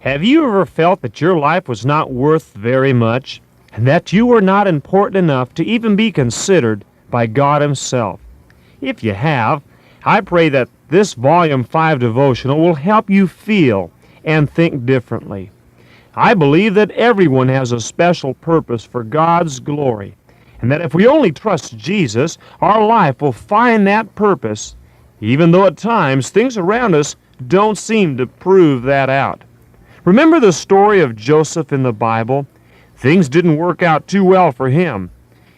Have you ever felt that your life was not worth very much, and that you were not important enough to even be considered by God Himself? If you have, I pray that this Volume 5 devotional will help you feel and think differently. I believe that everyone has a special purpose for God's glory, and that if we only trust Jesus, our life will find that purpose, even though at times things around us don't seem to prove that out. Remember the story of Joseph in the Bible? Things didn't work out too well for him.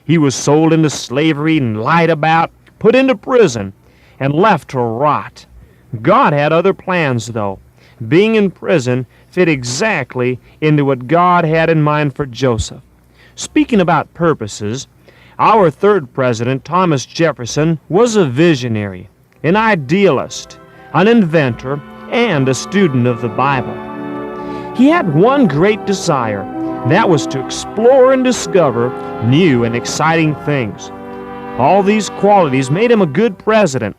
He was sold into slavery and lied about, put into prison, and left to rot. God had other plans, though. Being in prison fit exactly into what God had in mind for Joseph. Speaking about purposes, our third president, Thomas Jefferson, was a visionary, an idealist, an inventor, and a student of the Bible. He had one great desire, and that was to explore and discover new and exciting things. All these qualities made him a good president,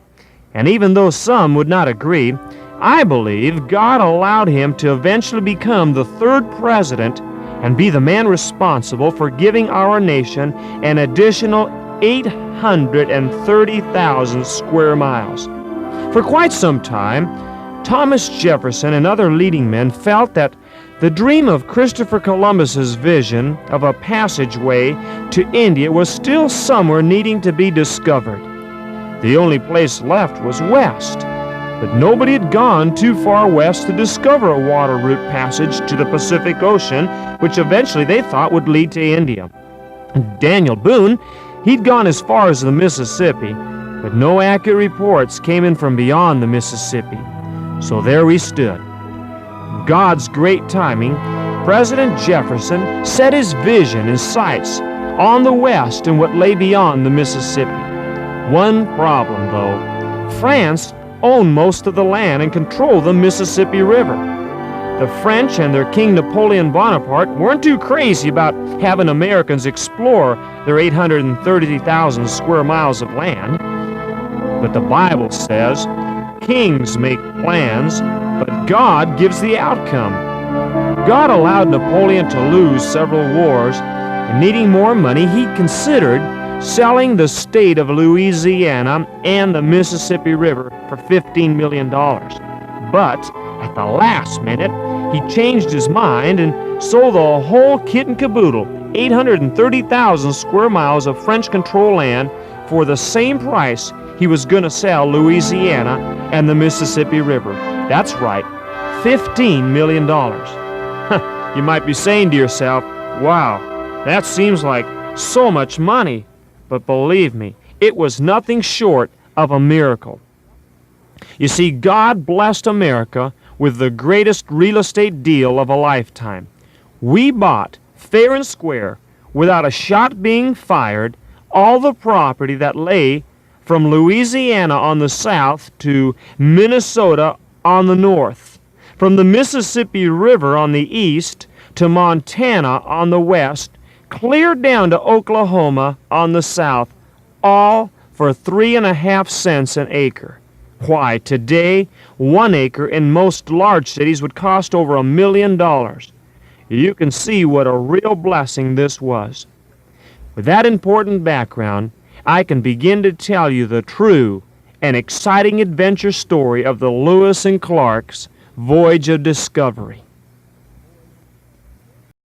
and even though some would not agree, I believe God allowed him to eventually become the third president and be the man responsible for giving our nation an additional 830,000 square miles. For quite some time, Thomas Jefferson and other leading men felt that the dream of Christopher Columbus's vision of a passageway to India was still somewhere needing to be discovered. The only place left was west, but nobody had gone too far west to discover a water route passage to the Pacific Ocean, which eventually they thought would lead to India. Daniel Boone, he'd gone as far as the Mississippi, but no accurate reports came in from beyond the Mississippi. So there we stood. God's great timing, President Jefferson set his vision and sights on the west and what lay beyond the Mississippi. One problem, though. France owned most of the land and controlled the Mississippi River. The French and their King Napoleon Bonaparte weren't too crazy about having Americans explore their 830,000 square miles of land. But the Bible says, kings make plans, but God gives the outcome. God allowed Napoleon to lose several wars, and needing more money, he considered selling the state of Louisiana and the Mississippi River for $15 million. But at the last minute, he changed his mind and sold the whole kit and caboodle, 830,000 square miles of French-controlled land, for the same price he was going to sell Louisiana and the Mississippi River. That's right, $15 million. You might be saying to yourself, wow, that seems like so much money. But believe me, it was nothing short of a miracle. You see, God blessed America with the greatest real estate deal of a lifetime. We bought, fair and square, without a shot being fired, all the property that lay from Louisiana on the south to Minnesota on the north, from the Mississippi River on the east to Montana on the west, clear down to Oklahoma on the south, all for 3.5 cents an acre. Why, today, 1 acre in most large cities would cost over $1 million. You can see what a real blessing this was. With that important background, I can begin to tell you the true and exciting adventure story of the Lewis and Clark's Voyage of Discovery.